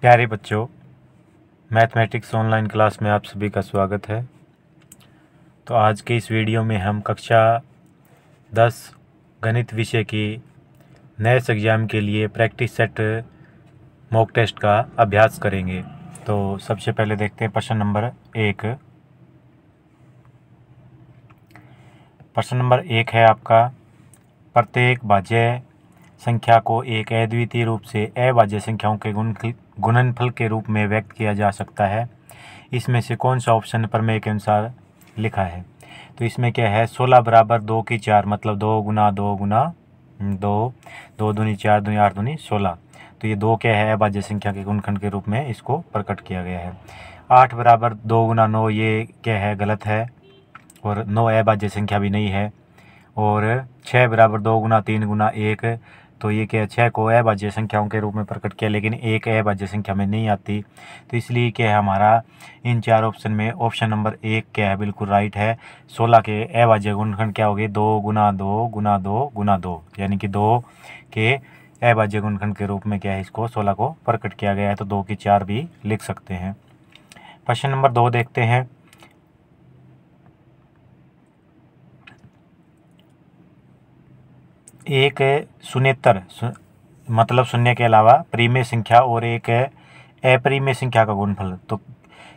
प्यारे बच्चों, mathematics online class में आप सभी का स्वागत है। तो आज के इस वीडियो में हम कक्षा 10 गणित विषय की नेक्स्ट एग्ज़ाम के लिए प्रैक्टिस सेट मॉक टेस्ट का अभ्यास करेंगे। तो सबसे पहले देखते हैं प्रश्न नंबर 1। प्रश्न नंबर 1 है आपका, प्रत्येक भाज्य संख्या को एक अद्वितीय रूप से अभाज्य संख्याओं के गुणनफल के रूप में व्यक्त किया जा सकता है। इसमें से कौन सा ऑप्शन प्रमेय के अनुसार लिखा है? तो इसमें क्या है, 16 बराबर 2 की 4, मतलब 2 गुना 2 गुना 2, 2 दूनी 4 दूनी 8 दूनी 16। तो ये 2 क्या है, अभाज्य संख्या के गुणनखंड के रूप में इसको प्रकट किया गया है। 8 बराबर 2 गुना 9, ये क्या है, गलत है, और 9 अभाज्य संख्या भी नहीं है। और 6 बराबर 2 गुना 3 गुना 1, तो ये क्या, 6 को अभाज्य संख्याओं के रूप में प्रकट किया, लेकिन एक अभाज्य संख्या में नहीं आती। तो इसलिए क्या है, हमारा इन चार ऑप्शन में ऑप्शन नंबर 1 क्या है, बिल्कुल राइट है। 16 के अभाज्य गुणनखंड क्या हो गए, 2 गुना 2 गुना 2 गुना 2, यानी कि 2 के अभाज्य गुणनखंड के रूप में क्या है, इसको 16 को प्रकट किया गया है। तो 2 की 4 भी लिख सकते हैं। प्रश्न नंबर 2 देखते हैं। एक शून्येतर मतलब शून्य के अलावा परिमेय संख्या और एक अपरिमेय संख्या का गुणनफल। तो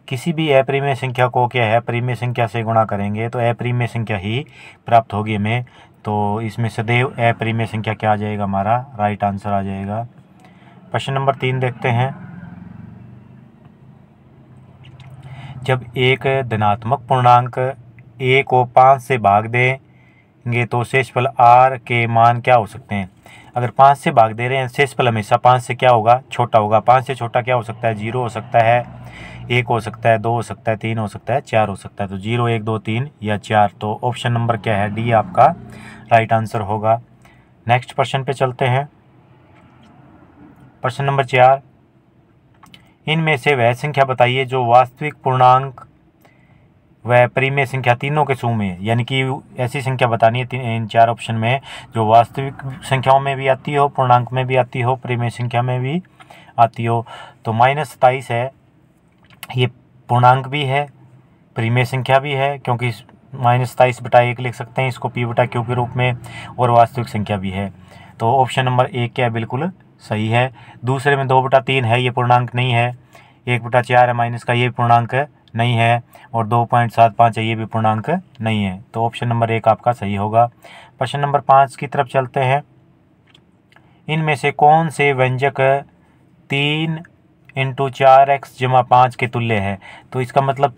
किसी भी अपरिमेय संख्या को क्या है, परिमेय संख्या से गुणा करेंगे तो अपरिमेय संख्या ही प्राप्त होगी हमें। तो इसमें सदैव अपरिमेय संख्या क्या आ जाएगा, हमारा राइट आंसर आ जाएगा। प्रश्न नंबर 3 देखते हैं। जब एक धनात्मक पूर्णांक a को 5 से भाग देंगे तो शेषफल r के मान क्या हो सकते हैं? अगर 5 से भाग दे रहे हैं, शेषफल हमेशा 5 से क्या होगा, छोटा होगा। 5 से छोटा क्या हो सकता है, 0 हो सकता है, 1 हो सकता है, 2 हो सकता है, 3 हो सकता है, 4 हो सकता है। तो 0, 1, 2, 3 या 4। तो ऑप्शन नंबर क्या है, डी आपका राइट आंसर होगा। नेक्स्ट प्रश्न पे चलते हैं। प्रश्न नंबर 4, इनमें से वह संख्या बताइए जो वास्तविक पूर्णांक व परिमेय संख्या तीनों के समूह में, यानी कि ऐसी संख्या बतानी है इन चार ऑप्शन में जो वास्तविक संख्याओं में भी आती हो, पूर्णांक में भी आती हो, परिमेय संख्या में भी आती हो। तो -27 है, ये पूर्णांक भी है, परिमेय संख्या भी है, क्योंकि -27/1 लिख सकते हैं इसको p/q के रूप में, और वास्तविक संख्या भी है। तो ऑप्शन नंबर 1 क्या है, बिल्कुल सही है। दूसरे में 2/3 है, ये पूर्णांक नहीं है। 1/4 है माइनस का, ये पूर्णांक नहीं है। और 2.75 है, ये भी पूर्णांक नहीं है। तो ऑप्शन नंबर 1 आपका सही होगा। प्रश्न नंबर 5 की तरफ चलते हैं। इनमें से कौन से व्यंजक 3 × 4x + 5 के तुल्य है? तो इसका मतलब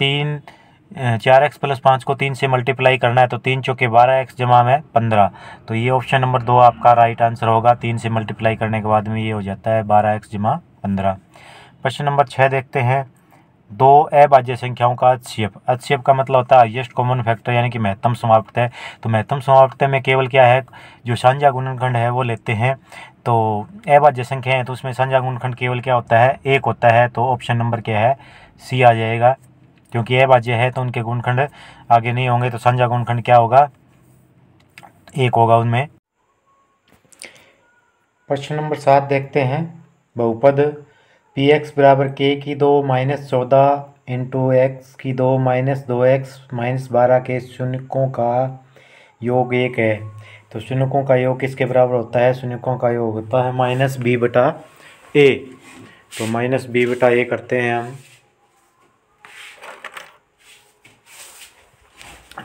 4x + 5 को 3 से मल्टीप्लाई करना है, तो 3 चौके 12x जमा में 15। तो ये ऑप्शन नंबर 2 आपका राइट आंसर होगा। 3 से मल्टीप्लाई करने के बाद में ये हो जाता है 12x जमा 15। प्रश्न नंबर 6 देखते हैं। 2 अभाज्य संख्याओं का अतिशय, अतिशय का मतलब होता है हाईएस्ट कॉमन फैक्टर, यानी कि महत्तम समापतय। तो महत्तम समापतय में केवल क्या है, जो साझा गुणनखंड है वो लेते हैं। तो अभाज्य संख्या है तो उसमें साझा गुणनखंड केवल क्या होता है, 1 होता है। तो ऑप्शन नंबर क्या है, सी आ जाएगा, क्योंकि अभाज्य है तो उनके गुणनखंड आगे नहीं होंगे। तो साझा गुणनखंड क्या होगा, 1 होगा उनमें। प्रश्न नंबर 7 देखते हैं। बहुपद px = k/2 - 14 × x/2 - 2x - 12 के शून्यकों का योग 1 है। तो शून्यकों का योग किसके बराबर होता है, शून्यकों का योग होता है -b/a। तो -b/a करते हैं हम।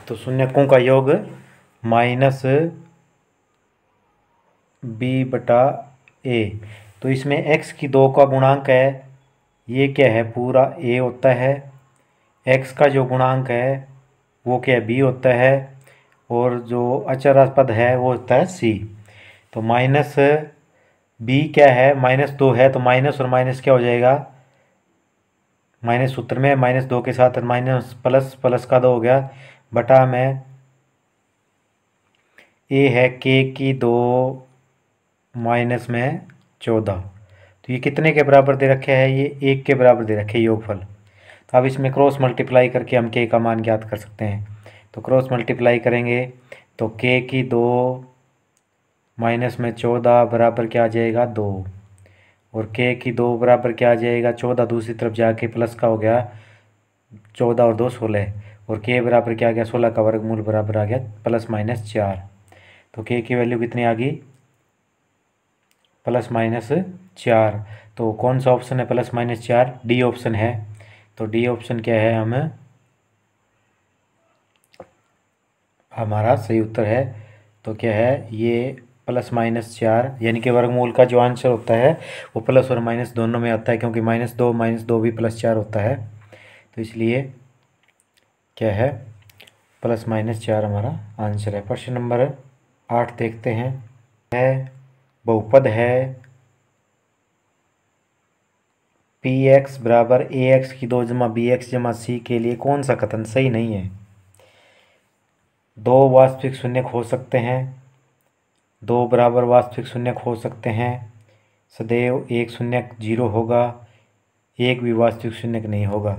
तो शून्यकों का योग -b/a। तो इसमें x/2 का गुणांक है, ये क्या है, पूरा a होता है। x का जो गुणांक है वो क्या है, b होता है। और जो अचर पद है वो होता है c। तो -b क्या है, -2 है, तो माइनस और माइनस क्या हो जाएगा, माइनस सूत्र में -2 के साथ माइनस प्लस, प्लस का 2 हो गया, बटा में a है k/2 - 14। तो ये कितने के बराबर दे रखे है, ये 1 के बराबर दे रखे योगफल। तो अब इसमें क्रॉस मल्टीप्लाई करके हम k का मान ज्ञात कर सकते हैं। तो क्रॉस मल्टीप्लाई करेंगे तो k/2 - 14 बराबर क्या आ जाएगा, 2। और k की 2 बराबर क्या आ जाएगा 14, दूसरी तरफ जाके प्लस का हो गया 14 और 2 16, और k बराबर क्या आ गया 16 का वर्गमूल बराबर आ गया +-4। तो k की वैल्यू कितनी आ गई +-4। तो कौन सा ऑप्शन है +-4? डी ऑप्शन है। तो डी ऑप्शन क्या है हमारा सही उत्तर है। तो क्या है ये +-4, यानी कि वर्गमूल का जो आंसर होता है वो प्लस और माइनस दोनों में आता है, क्योंकि -2 भी +4 होता है। तो इसलिए क्या है +-4 हमारा आंसर है। प्रश्न नंबर 8 देखते हैं। है बहुपद है px बराबर ax की 2 जमा bx जमा c के लिए कौन सा कथन सही नहीं है? दो वास्तविक शून्यक हो सकते हैं, दो बराबर वास्तविक शून्यक हो सकते हैं, सदैव एक शून्यक 0 होगा, एक भी वास्तविक शून्यक नहीं होगा।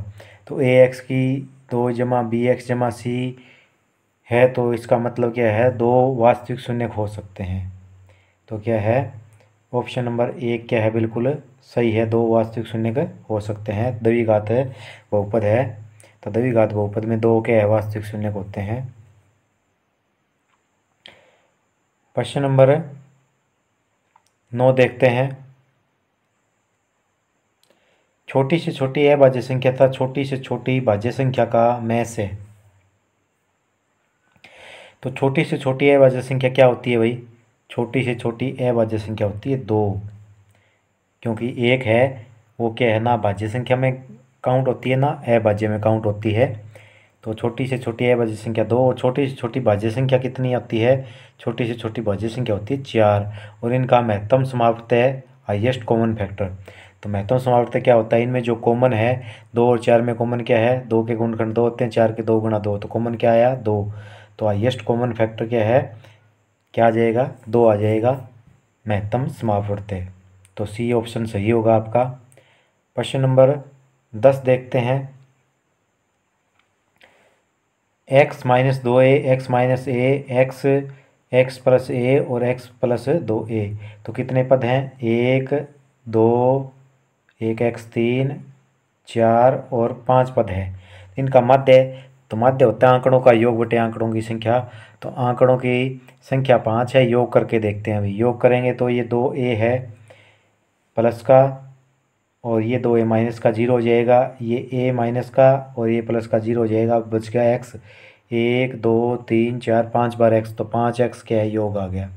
तो ax की 2 जमा bx जमा c है, तो इसका मतलब क्या है दो वास्तविक शून्यक हो सकते हैं। तो क्या है ऑप्शन नंबर 1 क्या है बिल्कुल सही है, दो वास्तविक शून्यक हो सकते हैं। द्विघात बहुपद है, तो द्विघात बहुपद में दो क्या है वास्तविक शून्यक होते हैं। प्रश्न नंबर 9 देखते हैं। छोटी से छोटी अभाज्य संख्या था छोटी से छोटी भाज्य संख्या का मैं से। तो छोटी से छोटी अभाज्य संख्या क्या होती है भाई? छोटी से छोटी अभाज्य संख्या होती है 2, क्योंकि एक है वो क्या है ना भाज्य संख्या में काउंट होती है ना अभाज्य में काउंट होती है। तो छोटी से छोटी अभाज्य संख्या 2 और छोटी से छोटी भाज्य संख्या कितनी आती है? छोटी से छोटी भाज्य संख्या होती है 4, और इनका महत्तम समावर्त है हाईएस्ट कॉमन फैक्टर। तो महत्तम समावर्त क्या होता है? इनमें जो कॉमन है 2 और 4 में कॉमन क्या है? 2 के गुणनखंड 2 होते हैं, 4 के 2 गुणा 2, तो कॉमन क्या आया 2। तो हाईएस्ट कॉमन फैक्टर क्या है? क्या आ जाएगा 2 आ जाएगा महत्तम समावर्त है। तो सी ऑप्शन सही होगा आपका। प्रश्न नंबर 10 देखते हैं। x-2a x-a x plus a और x प्लस 2a, तो कितने पद हैं? 1 2 1 x 3 4 और 5 पद है। इनका माध्य, तो माध्य होता है आंकड़ों का योग बटे आंकड़ों की संख्या। तो आंकड़ों की संख्या 5 है, योग करके देखते हैं अभी। योग करेंगे तो ये 2a है प्लस का, और ये 2a माइनस का 0 हो जाएगा, ये a माइनस का और ये प्लस का 0 हो जाएगा। बच गया x, 1 2 3 4 5 बार x, तो 5x क्या है योग आ गया।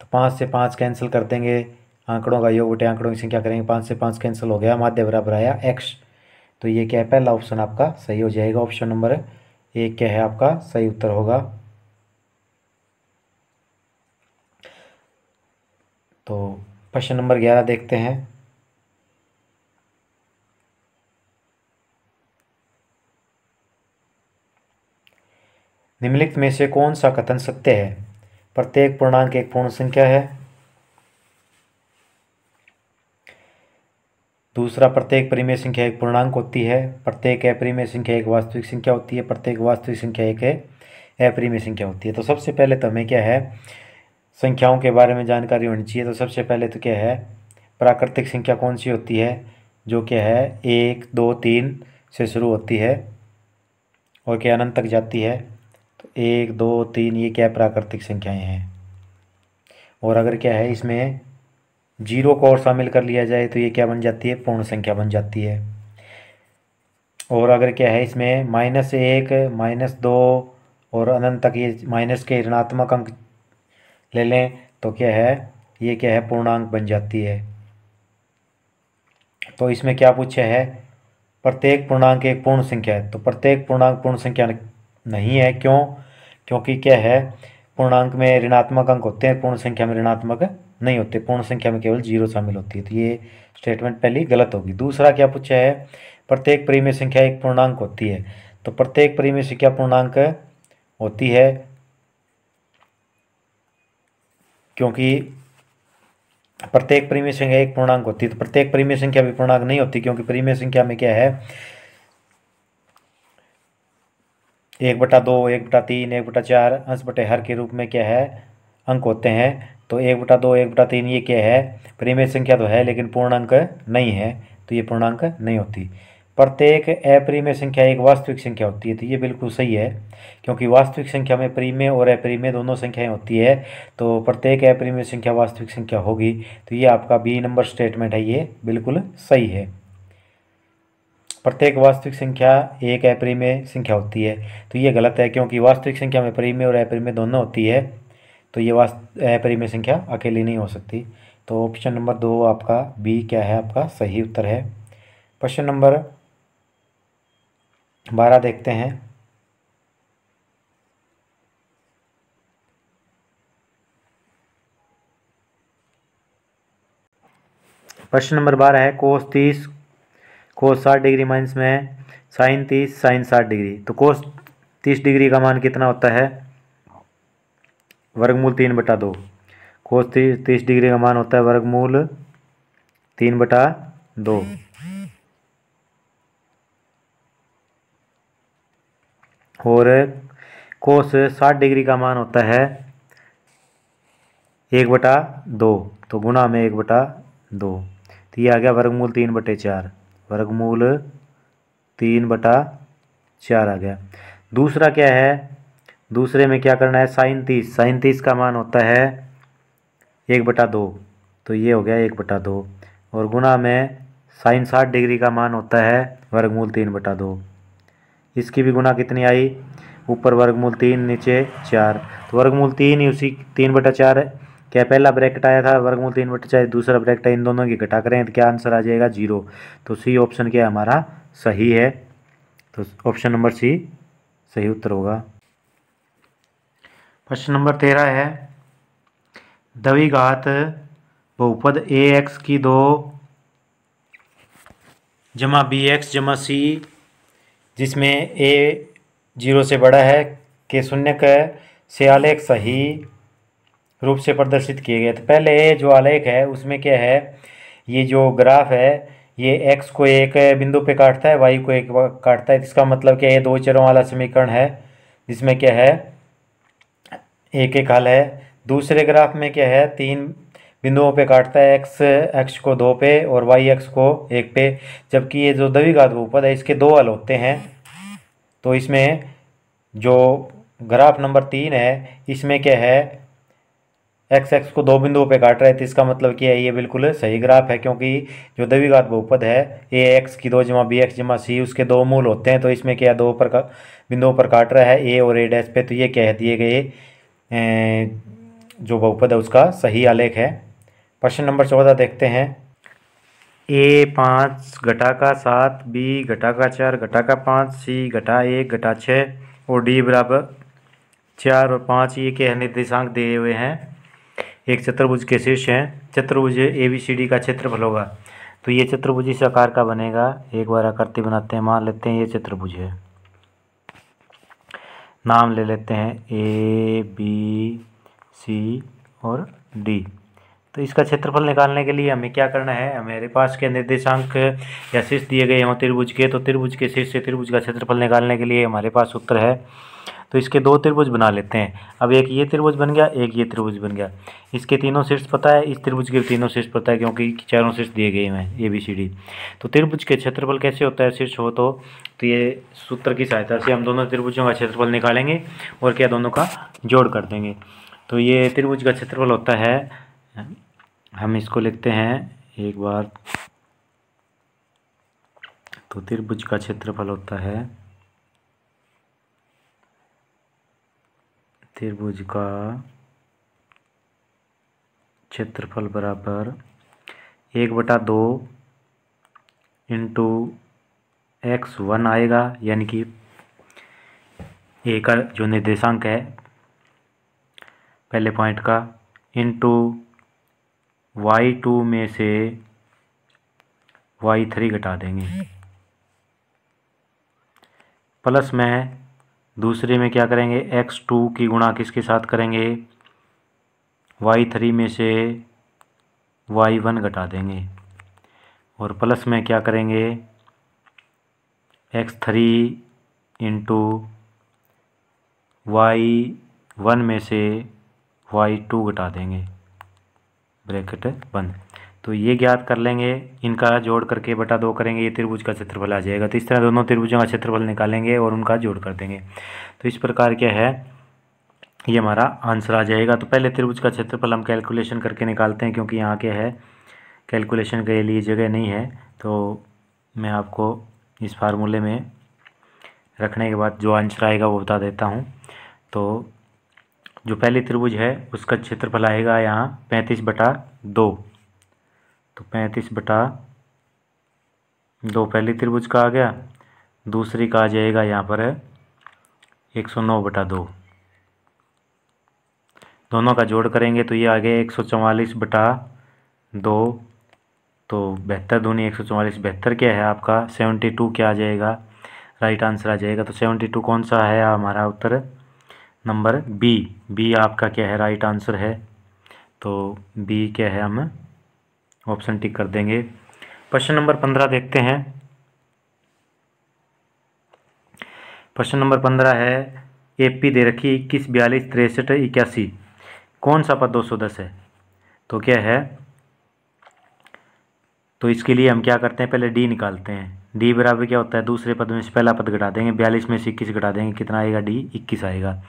तो 5 से 5 कैंसिल कर देंगे, आंकड़ों का योग बटे आंकड़ों की संख्या करेंगे, 5 से 5 कैंसिल हो गया, माध्य बराबर आया x। तो ये क्या है पहला ऑप्शन आपका सही हो जाएगा। ऑप्शन नंबर 1 क्या है आपका सही उत्तर होगा। तो प्रश्न नंबर 11 देखते हैं। निम्नलिखित में से कौन सा कथन सत्य है? प्रत्येक पूर्णांक एक पूर्ण संख्या है। दूसरा, प्रत्येक परिमेय संख्या एक पूर्णांक होती है। प्रत्येक अपरिमेय संख्या एक वास्तविक संख्या होती है। प्रत्येक वास्तविक संख्या एक अपरिमेय संख्या होती है। तो सबसे पहले तो हमें क्या है संख्याओं के बारे में जानकारी होनी चाहिए। तो सबसे पहले तो क्या है प्राकृतिक संख्या कौन सी होती है? जो क्या है 1 2 3 से शुरू होती है और क्या अनंत तक जाती है। तो 1 2 3 ये क्या प्राकृतिक संख्याएं हैं। और अगर क्या है इसमें 0 को और शामिल कर लिया जाए तो ये क्या बन जाती है पूर्ण संख्या बन जाती है। और अगर क्या है इसमें -1 -2 और अनंत तक ये माइनस के ऋणात्मक अंक ले लें तो क्या है ये क्या है पूर्णांक बन जाती है। तो इसमें क्या पूछा है प्रत्येक पूर्णांक एक पूर्ण संख्या है। तो प्रत्येक पूर्णांक पूर्ण संख्या नहीं है। क्यों? क्योंकि क्या है पूर्णांक में ऋणात्मक अंक होते हैं, पूर्ण संख्या में ऋणात्मक नहीं होते। पूर्ण संख्या में केवल 0 शामिल होती है। तो ये स्टेटमेंट पहली गलत होगी। दूसरा क्या पूछा है प्रत्येक परिमेय संख्या एक पूर्णांक होती है। तो प्रत्येक परिमेय संख्या पूर्णांक होती है क्योंकि प्रत्येक परिमेय संख्या एक पूर्णांक होती है। तो प्रत्येक परिमेय संख्या भी पूर्णांक नहीं होती, क्योंकि परिमेय संख्या में क्या है 1/2 1/3 1/4 अंश बटे हर के रूप में क्या है अंक होते हैं। तो 1/2 1/3 ये क्या है, परिमेय संख्या तो है लेकिन पूर्णांक नहीं है, तो ये पूर्णांक नहीं होती। प्रत्येक अपरिमेय संख्या एक वास्तविक संख्या होती है, तो ये बिल्कुल सही है, क्योंकि वास्तविक संख्या में परिमेय और अपरिमेय दोनों संख्याएं होती है, तो प्रत्येक अपरिमेय संख्या वास्तविक संख्या होगी। तो ये आपका बी नंबर स्टेटमेंट है, ये बिल्कुल सही है। प्रत्येक वास्तविक संख्या एक अपरिमेय संख्या होती है, तो ये गलत है, क्योंकि वास्तविक संख्या में परिमेय और अपरिमेय दोनों होती है, तो ये अपरिमेय संख्या अकेली नहीं हो सकती। तो ऑप्शन नंबर 2 आपका बी क्या है, आपका सही उत्तर है। क्वेश्चन नंबर 12 देखते हैं। क्वेश्चन नंबर 12 है कोस 30 कोस 60 डिग्री माइनस में साइन 30 साइन 60 डिग्री। तो कोस 30 डिग्री का मान कितना होता है, वर्गमूल 3/2। कोस 30 डिग्री का मान होता है वर्गमूल 3/2। और कोस 60 डिग्री का मान होता है 1/2, तो गुणा में 1/2, तो ये आ गया वर्गमूल 3/4, वर्गमूल 3/4 आ गया। दूसरा क्या है, दूसरे में क्या करना है, साइन 30 का मान होता है 1/2, तो ये हो गया 1/2, और गुणा में साइन 60 डिग्री का मान होता है वर्गमूल 3/2। इसकी भी गुणा कितनी आई, ऊपर वर्गमूल 3 नीचे 4, तो वर्गमूल 3 ही उसी 3/4 क्या पहला ब्रैकेट आया था वर्गमूल 3/4, दूसरा ब्रैकेट है, इन दोनों की घटा करें तो क्या आंसर आ जाएगा 0। तो सी ऑप्शन क्या हमारा सही है, तो ऑप्शन नंबर सी सही उत्तर होगा। प्रश्न नंबर 13 है द्विघात बहुपद ax की 2 जमा bx जमा c, जिसमें a 0 से बड़ा है के शून्यक से आलेख सही रूप से प्रदर्शित किए गए। तो पहले जो आलेख है उसमें क्या है, ये जो ग्राफ है ये x को एक बिंदु पे काटता है, y को एक काटता है, इसका मतलब क्या है, ये दो चरों वाला समीकरण है जिसमें क्या है एक एक हल है। दूसरे ग्राफ में क्या है, 3 बिंदुओं पे काटता है, x को 2 पे और y x को 1 पे, जबकि ये जो द्विघात बहुपद है इसके 2 हल होते हैं। तो इसमें जो ग्राफ नंबर 3 है इसमें क्या है, x को 2 बिंदुओं पे काट रहा है, तो इसका मतलब क्या है, ये बिल्कुल सही ग्राफ है, क्योंकि जो द्विघात बहुपद है ax की 2 जमा bx जमा c उसके 2 मूल होते हैं, तो इसमें क्या 2 बिंदुओं पर काट रहा है a और a' पे, तो ये क्या है दिए गए जो बहुपद है उसका सही आलेख है। प्रश्न नंबर 14 देखते हैं। a 5 घटा का 7 b घटा का 4 घटा का 5 c घटा 1 घटा 6 और d बराबर 4 और 5, ये क्या है निर्देशांक दिए हुए हैं, एक चतुर्भुज के शीर्ष हैं। चतुर्भुज ABCD का क्षेत्रफल होगा, तो ये चतुर्भुज इस आकार का बनेगा। एक बार आकृति बनाते हैं, मान लेते हैं ये चतुर्भुज है, नाम ले लेते हैं A B C और D। तो इसका क्षेत्रफल निकालने के लिए हमें क्या करना है, हमारे पास के निर्देशांक या शीर्ष दिए गए हैं त्रिभुज के, तो त्रिभुज के शीर्ष से त्रिभुज का क्षेत्रफल निकालने के लिए हमारे पास सूत्र है। तो इसके 2 त्रिभुज बना लेते हैं। अब एक ये त्रिभुज बन गया, एक ये त्रिभुज बन गया। इसके तीनों शीर्ष पता है, इस त्रिभुज के तीनों शीर्ष पता है, क्योंकि चारों शीर्ष दिए गए हैं ABCD। तो त्रिभुज के क्षेत्रफल कैसे होता है, शीर्ष हो तो ये सूत्र की सहायता से हम दोनों त्रिभुजों का क्षेत्रफल निकालेंगे और क्या दोनों का जोड़ कर देंगे। तो ये त्रिभुज का क्षेत्रफल होता है, हम इसको लिखते हैं एक बार, तो त्रिभुज का क्षेत्रफल होता है, त्रिभुज का क्षेत्रफल बराबर 1/2 इंटू x1 आएगा, यानी कि ए का जो निर्देशांक है पहले पॉइंट का, इंटू y2 में से y3 घटा देंगे, प्लस में दूसरे में क्या करेंगे, x2 की गुणा किसके साथ करेंगे, y3 में से y1 घटा देंगे, और प्लस में क्या करेंगे, x3 इंटू y1 में से y2 घटा देंगे। ब्रैकेट बंद। तो ये ज्ञात कर लेंगे, इनका जोड़ करके बटा 2 करेंगे, ये त्रिभुज का क्षेत्रफल आ जाएगा। तो इस तरह दोनों त्रिभुजों का क्षेत्रफल निकालेंगे और उनका जोड़ कर देंगे। तो इस प्रकार क्या है, ये हमारा आंसर आ जाएगा। तो पहले त्रिभुज का क्षेत्रफल हम कैलकुलेशन करके निकालते हैं, क्योंकि यहाँ क्या है, कैलकुलेशन के लिए जगह नहीं है। तो मैं आपको इस फार्मूले में रखने के बाद जो आंसर आएगा वो बता देता हूँ। तो जो पहली त्रिभुज है उसका क्षेत्रफल आएगा यहाँ 35/2। तो 35/2 पहली त्रिभुज का आ गया। दूसरी का आ जाएगा यहाँ पर 109/2। दोनों का जोड़ करेंगे तो ये आ गया 144/2। तो 72 दूनी 144, 72 क्या है आपका 72 क्या आ जाएगा, राइट आंसर आ जाएगा। तो 72 कौन सा है हमारा उत्तर, नंबर बी आपका क्या है, राइट आंसर है। तो बी क्या है, हम ऑप्शन टिक कर देंगे। प्रश्न नंबर 15 देखते हैं। प्रश्न नंबर 15 है, एपी दे रखी 21, 42, 63, 81, कौन सा पद 210 है। तो क्या है, तो इसके लिए हम क्या करते हैं, पहले डी निकालते हैं। डी बराबर क्या होता है, दूसरे पद में से पहला पद घटा देंगे, 42 में से 21 घटा देंगे, कितना आएगा, डी 21 आएगा।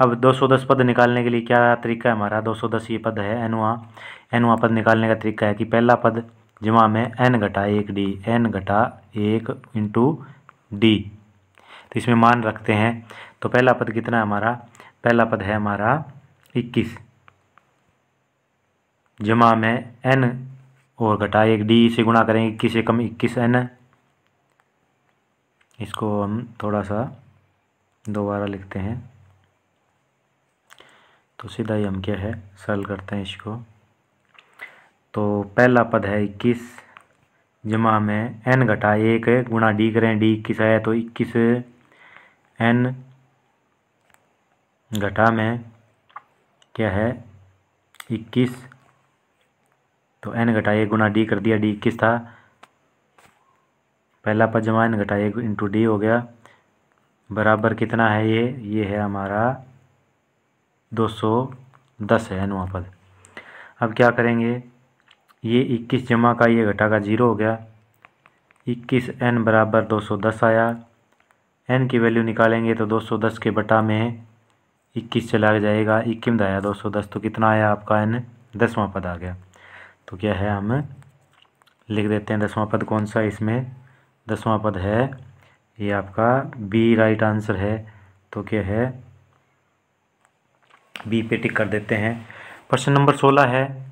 अब 210 पद निकालने के लिए क्या तरीका है हमारा, 210 ये पद है एनवा पद निकालने का तरीका है कि पहला पद जमा में n घटा 1 डी, n घटा 1 इंटू डी। तो इसमें मान रखते हैं। तो पहला पद कितना है हमारा, पहला पद है हमारा 21 जमा में n और घटा 1 डी से गुणा करेंगे, 21 से कम 21n। इसको हम थोड़ा सा दोबारा लिखते हैं, तो सीधा ही हम क्या है सरल करते हैं इसको। तो पहला पद है 21 जमा में n घटा 1 गुणा डी करें, डी 21 है तो 21 n घटा में क्या है 21, तो n घटा 1 गुणा डी कर दिया, डी 21 था। पहला पद जमा n घटा 1 इंटू डी हो गया, बराबर कितना है, ये है हमारा 210 है nवां पद। अब क्या करेंगे, ये 21 जमा का ये घटा का 0 हो गया, 21n बराबर 210 आया। n की वैल्यू निकालेंगे तो 210 के बटा में 21 चला जाएगा, 21 आया 210, तो कितना आया आपका n, 10वां पद आ गया। तो क्या है, हम लिख देते हैं 10वां पद कौन सा, इसमें 10वां पद है ये आपका बी, राइट आंसर है। तो क्या है, बी पे टिक कर देते हैं। प्रश्न नंबर 16 है,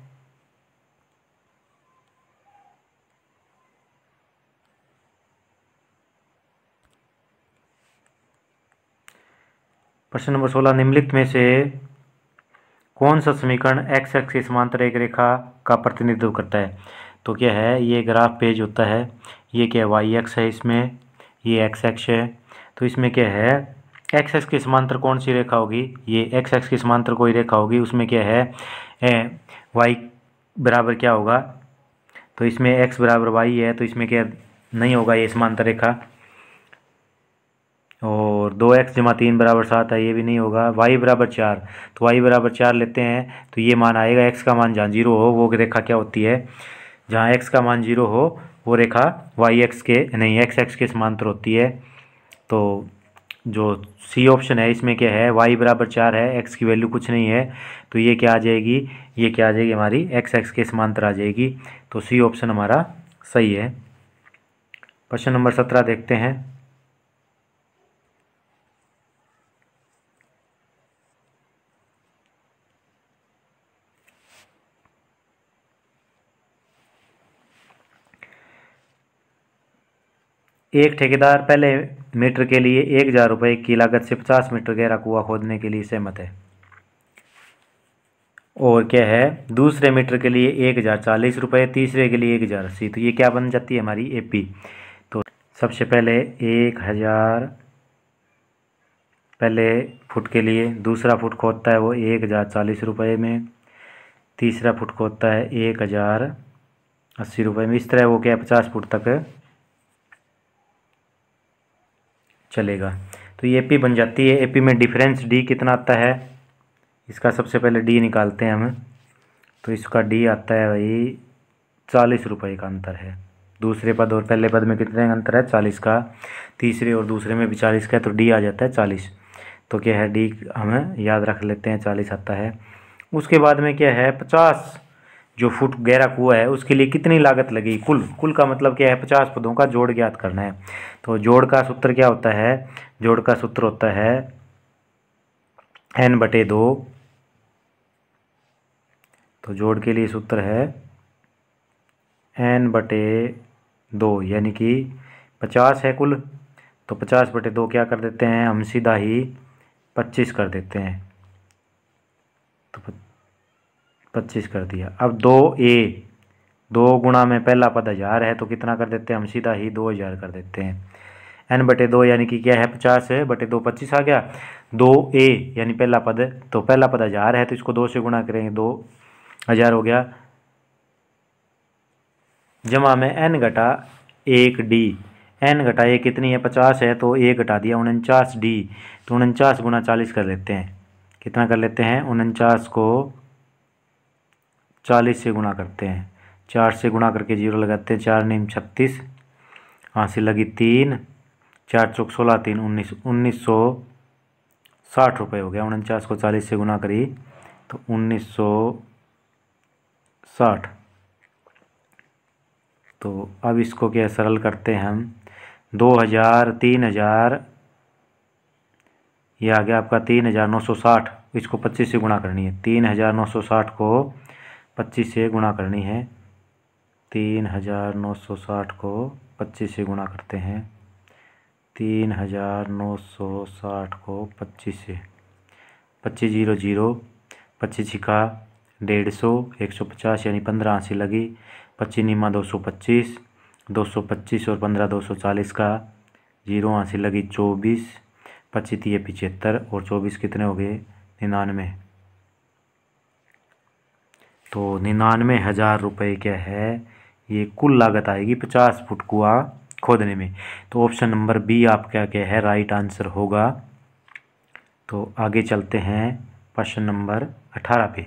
प्रश्न नंबर 16, निम्नलिखित में से कौन सा समीकरण एक्स एक्स के समांतर एक रेखा का प्रतिनिधित्व करता है। तो क्या है, ये ग्राफ पेज होता है, ये क्या है वाई एक्स है, इसमें ये एक्स एक्स है। तो इसमें क्या है, एक्स एक्स के समांतर कौन सी रेखा होगी, ये एक्स एक्स के समांतर कोई रेखा होगी, उसमें क्या है वाई बराबर क्या होगा, तो इसमें एक्स बराबर वाई है, तो इसमें क्या नहीं होगा ये समांतर रेखा। और 2x जमा 3 बराबर 7 है, ये भी नहीं होगा। y बराबर 4, तो y बराबर 4 लेते हैं तो ये मान आएगा, x का मान जहाँ 0 हो वो रेखा क्या होती है, जहाँ x का मान 0 हो वो रेखा y x के नहीं x x के समांतर होती है। तो जो सी ऑप्शन है इसमें क्या है, y बराबर 4 है, x की वैल्यू कुछ नहीं है, तो ये क्या आ जाएगी, ये क्या आ जाएगी हमारी x x के समांतर आ जाएगी। तो सी ऑप्शन हमारा सही है। प्रश्न नंबर 17 देखते हैं। एक ठेकेदार पहले मीटर के लिए 1000 रुपये की लागत से 50 मीटर गहरा कुआं खोदने के लिए सहमत है, और क्या है दूसरे मीटर के लिए 1040 रुपये, तीसरे के लिए 1080। तो ये क्या बन जाती है हमारी एपी। तो सबसे पहले 1000 पहले फुट के लिए, दूसरा फुट खोदता है वो 1040 रुपये में, तीसरा फुट खोदता है 1080 रुपये में। इस तरह वो क्या 50 फुट तक चलेगा। तो ये एपी बन जाती है। एपी में डिफरेंस डी कितना आता है, इसका सबसे पहले डी निकालते हैं हम। तो इसका डी आता है भाई 40 रुपये का अंतर है। दूसरे पद और पहले पद में कितने का अंतर है? 40 का। तीसरे और दूसरे में भी 40 का है, तो डी आ जाता है 40। तो क्या है, डी हमें याद रख लेते हैं, 40 आता है। उसके बाद में क्या है, 50 जो फुट गहरा कुआं है उसके लिए कितनी लागत लगी? कुल का मतलब क्या है, 50 पदों का जोड़ ज्ञात करना है। तो जोड़ का सूत्र क्या होता है? जोड़ का सूत्र होता है n/2। तो जोड़ के लिए सूत्र है n/2, यानी कि 50 है कुल, तो 50/2 क्या कर देते हैं हम? सीधा ही 25 कर देते हैं। तो 25 कर दिया। अब 2a, 2 गुणा में पहला पद 1000 है, तो कितना कर देते हैं हम? सीधा ही 2000 कर देते हैं। n/2 यानी कि क्या है, 50/2 25 आ गया। 2a यानी पहला पद, तो पहला पद 1000 है, तो इसको 2 से गुणा करेंगे, 2000 हो गया। जमा में n/1d, n/1 कितनी है? 50 है, तो 1 घटा दिया 49d, तो 49 गुणा 40 कर लेते हैं। कितना कर लेते हैं? 49 को 40 से गुणा करते हैं। 4 से गुणा करके 0 लगाते हैं, 4 9 36, हासिल लगी 3, 4 चौक 16, 3 19, 1960 रुपये हो गया। 49 को 40 से गुणा करी तो 1960। तो अब इसको क्या सरल करते हैं हम, 2000 3000, ये आ गया आपका 3960। इसको 25 से गुणा करनी है। 3960 को 25 से गुणा करनी है। 3960 को 25 से गुणा करते हैं। 3960 को 25 से, 25 0 0, 25 छिका 150, 150 यानी 15 हासिल लगी। 25 निमा 225, 225 और 15 240 का 0 हासिल लगी 24, 25 3 75 और 24 कितने हो गए? 99। तो 99,000 रुपये क्या है, ये कुल लागत आएगी 50 फुट कुआं खोदने में। तो ऑप्शन नंबर बी आपका क्या है, राइट आंसर होगा। तो आगे चलते हैं प्रश्न नंबर 18 पे।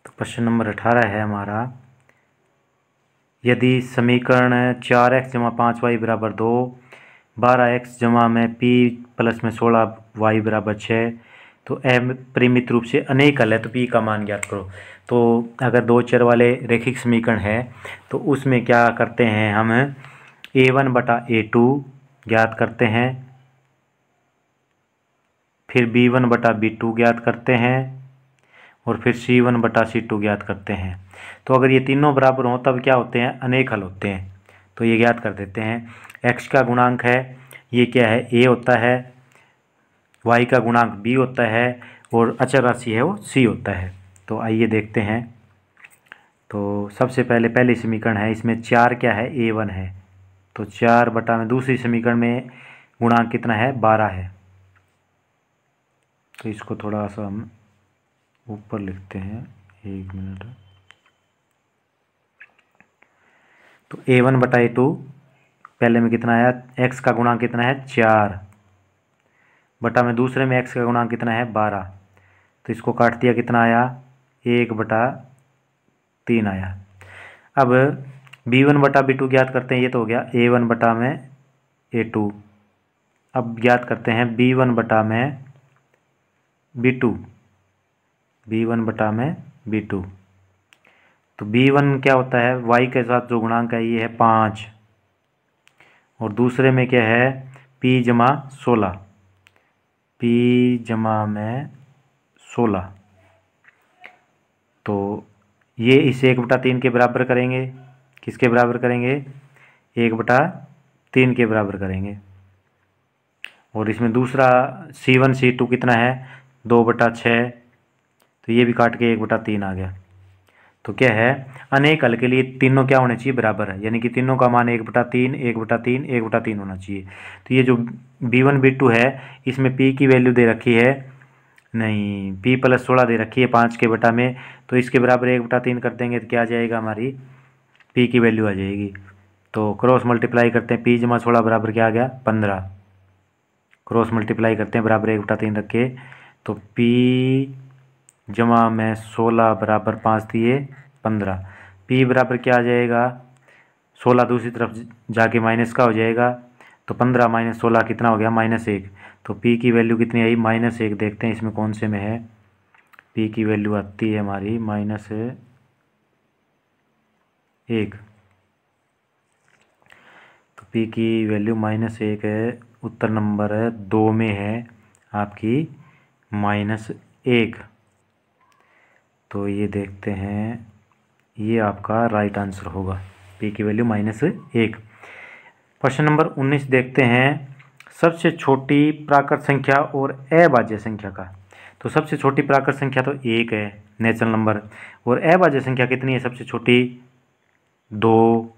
तो प्रश्न नंबर 18 है हमारा, यदि समीकरण 4x = 5y = 2, 12x जमा में p प्लस में 16y = 6, तो m परिमित रूप से अनेक हल है, तो p का मान ज्ञात करो। तो अगर दो चर वाले रेखिक समीकरण है तो उसमें क्या करते हैं हम, a1/a2 ज्ञात करते हैं, फिर b1/b2 ज्ञात करते हैं, और फिर c1/c2 ज्ञात करते हैं। तो अगर ये तीनों बराबर हों तब क्या होते हैं, अनेक हल होते हैं। तो ये ज्ञात कर देते हैं। x का गुणांक है, ये क्या है, a होता है, y का गुणांक b होता है, और अचर राशि है वो c होता है। तो आइए देखते हैं। तो सबसे पहले समीकरण है, इसमें 4 क्या है, a1 है, तो 4 बटा में दूसरी समीकरण में गुणांक कितना है, 12 है। तो इसको थोड़ा सा हम ऊपर लिखते हैं, 1 मिनट। तो a1/a2 पहले में कितना आया, x का गुणांक कितना है, 4, बटा में दूसरे में x का गुणांक कितना है, 12। तो इसको काट दिया, कितना आया, 1/3 आया। अब b1/b2 ज्ञात करते हैं, ये तो हो गया a1/a2। अब ज्ञात करते हैं b1/b2, b1/b2। तो b1 क्या होता है, y के साथ जो गुणांक है ये है 5, और दूसरे में क्या है, p जमा 16, p जमा में 16। तो ये इसे 1/3 के बराबर करेंगे, किसके बराबर करेंगे, 1/3 के बराबर करेंगे। और इसमें दूसरा c1 c2 कितना है, 2/6, तो ये भी काट के 1/3 आ गया। तो क्या है, अनेक हल के लिए तीनों क्या होने चाहिए, बराबर है, यानी कि तीनों का मान 1/3 1/3 1/3 होना चाहिए। तो ये जो b1 b2 है, इसमें p की वैल्यू दे रखी है नहीं, p प्लस 16 दे रखी है 5 के बटा में, तो इसके बराबर 1/3 कर देंगे तो क्या आ जाएगा, हमारी p की वैल्यू आ जाएगी। तो क्रॉस मल्टीप्लाई करते हैं, p जमा 16 बराबर क्या आ गया 15। क्रॉस मल्टीप्लाई करते हैं बराबर 1/3 रख के, तो p जमा में 16 बराबर 5 दिए 15। p बराबर क्या आ जाएगा, 16 दूसरी तरफ जाके माइनस का हो जाएगा, तो 15 माइनस 16 कितना हो गया -1। तो p की वैल्यू कितनी आई -1। देखते हैं इसमें कौन से में है, p की वैल्यू आती है हमारी -1। तो p की वैल्यू -1 है, उत्तर नंबर 2 में है आपकी -1। तो ये देखते हैं, ये आपका राइट आंसर होगा, p की वैल्यू -1। प्रश्न नंबर 19 देखते हैं, सबसे छोटी प्राकृत संख्या और अभाज्य संख्या का। तो सबसे छोटी प्राकृत संख्या तो 1 है, नेचुरल नंबर, और अभाज्य संख्या कितनी है सबसे छोटी 2।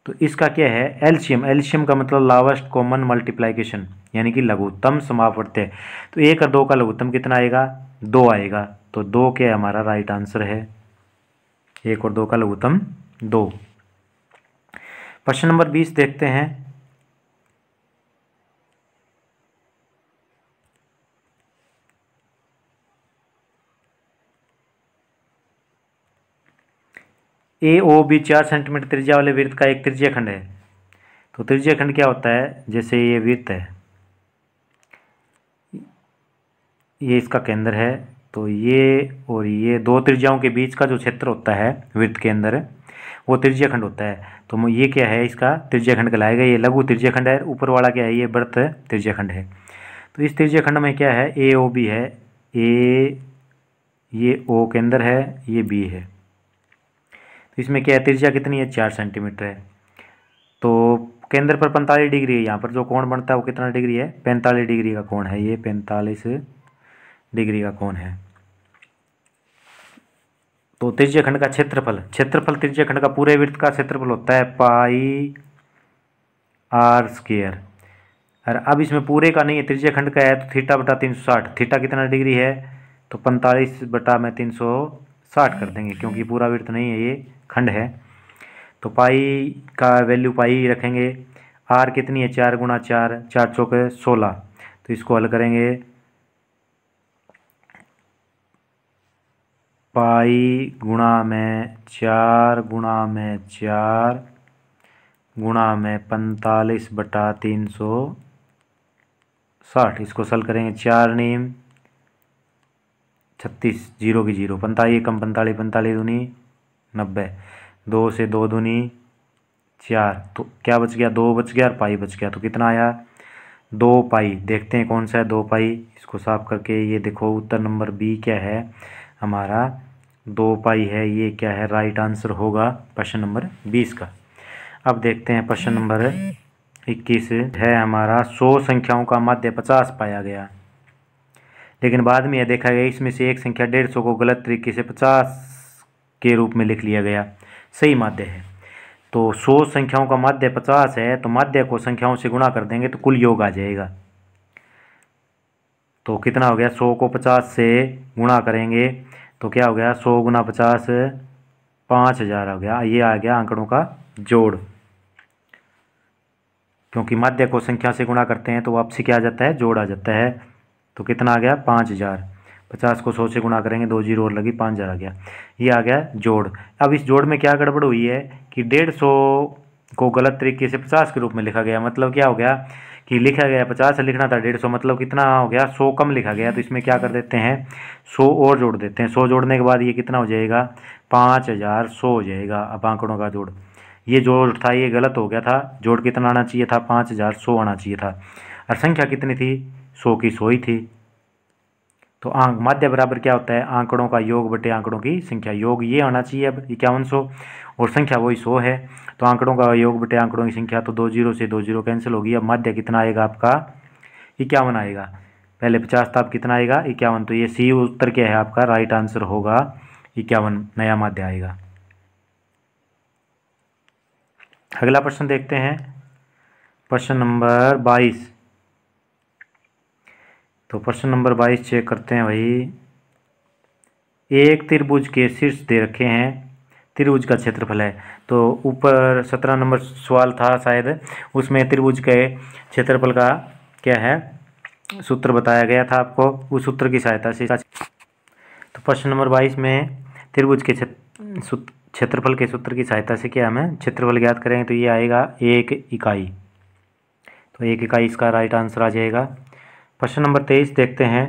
तो इसका क्या है एलसीएम, एलसीएम का मतलब लावेस्ट कॉमन मल्टीप्लिकेशन, यानी कि लघुत्तम समापवर्त्य। तो 1 और 2 का लघुत्तम कितना आएगा 2 आएगा, तो 2 क्या हमारा राइट आंसर है, 1 और 2 का लघुत्तम 2। प्रश्न नंबर 20 देखते हैं, ए ओ बी 4 सेंटीमीटर त्रिज्या वाले वृत्त का एक त्रिज्या खंड है। तो त्रिज्या खंड क्या होता है, जैसे ये वृत्त है, ये इसका केंद्र है, तो ये और ये दो त्रिज्याओं के बीच का जो क्षेत्र होता है वृत्त के अंदर, वो त्रिज्या खंड होता है। तो ये क्या है, इसका त्रिज्या खंड कहलाएगा। ये लघु त्रिज्या खंड है, ऊपर वाला क्या है, ये वृत्त त्रिज्या खंड है। तो इस त्रिज्या खंड में क्या है, ए ओ बी है, ए ये ओ केंद्र है, ये बी है। तो इसमें क्या है, त्रिज्या कितनी है 4 सेंटीमीटर है। तो केंद्र पर 45 डिग्री है, यहाँ पर जो कोण बनता है वो कितना डिग्री है 45 डिग्री का कोण है, ये 45 डिग्री का कोण है। तो त्रिज्या खंड का क्षेत्रफल, क्षेत्रफल त्रिज्या खंड का पूरे वृत्त का क्षेत्रफल होता है पाई आर स्क्वायर। और अब इसमें पूरे का नहीं है, त्रिज्या खंड का है, तो थीटा बटा 360, थीटा कितना डिग्री है, तो 45 बटा में 360 कर देंगे, क्योंकि पूरा वृत्त नहीं है, ये खंड है। तो पाई का वैल्यू पाई रखेंगे, आर कितनी है 4 गुणा 4, 4 चौके 16। तो इसको हल करेंगे, पाई गुणा में 4 गुणा में 4 गुणा में 45 बटा 360। इसको सल करेंगे, 4 नीम 36, 0 की 0, 45 कम 45, 45 दूनी 90, 2 से 2 दूनी 4, तो क्या बच गया 2 बच गया और पाई बच गया। तो कितना आया 2 पाई। देखते हैं कौन सा है 2 पाई, इसको साफ करके ये देखो, उत्तर नंबर बी क्या है हमारा 2 पाई है, ये क्या है राइट आंसर होगा प्रश्न नंबर 20 का। अब देखते हैं प्रश्न नंबर 21 है हमारा, 100 संख्याओं का माध्य 50 पाया गया, लेकिन बाद में यह देखा गया इसमें से एक संख्या 150 को गलत तरीके से 50 के रूप में लिख लिया गया, सही माध्य है। तो 100 संख्याओं का माध्य 50 है, तो माध्य को संख्याओं से गुणा कर देंगे तो कुल योग आ जाएगा। तो कितना हो गया, 100 को 50 से गुणा करेंगे तो क्या हो गया, 100 गुना 50 5000 हो गया। ये आ गया आंकड़ों का जोड़, क्योंकि माध्य को संख्या से गुणा करते हैं तो वापसी क्या आ जाता है, जोड़ आ जाता है। तो कितना आ गया 5000, 50 को 100 से गुणा करेंगे, 2 जीरो और लगी 5000 आ गया, ये आ गया जोड़। अब इस जोड़ में क्या गड़बड़ हुई है कि 150 को गलत तरीके से 50 के रूप में लिखा गया। मतलब क्या हो गया कि लिखा गया 50 से, लिखना था 150, मतलब कितना हो गया 100 कम लिखा गया। तो इसमें क्या कर देते हैं 100 और जोड़ देते हैं, 100 जोड़ने के बाद ये कितना हो जाएगा 5100 हो जाएगा। अब आंकड़ों का जोड़, ये जोड़ था ये गलत हो गया था, जोड़ कितना आना चाहिए था 5100 आना चाहिए था, और संख्या कितनी थी 100 की 100 ही थी। तो आंक माध्य बराबर क्या होता है, आंकड़ों का योग बटे आंकड़ों की संख्या। योग ये आना चाहिए अब 5100, और संख्या वही 100 है, तो आंकड़ों का योग बटे आंकड़ों की संख्या, तो 2 जीरो से 2 जीरो कैंसिल होगी। अब माध्य कितना आएगा आपका 51 आएगा, पहले 50 था अब कितना आएगा 51। तो ये सी उत्तर क्या है आपका राइट आंसर होगा 51, नया माध्य आएगा। अगला प्रश्न देखते हैं, प्रश्न नंबर 22। तो प्रश्न नंबर 22 चेक करते हैं भाई। एक त्रिभुज के शीर्ष दे रखे हैं, त्रिभुज का क्षेत्रफल है। तो ऊपर 17 नंबर सवाल था शायद, उसमें त्रिभुज के क्षेत्रफल का क्या है सूत्र बताया गया था आपको, उस सूत्र की सहायता से। तो प्रश्न नंबर 22 में त्रिभुज के क्षेत्रफल के सूत्र की सहायता से क्या हमें क्षेत्रफल ज्ञात करेंगे, तो ये आएगा 1 इकाई। तो 1 इकाई इसका राइट आंसर आ जाएगा। प्रश्न नंबर 23 देखते हैं।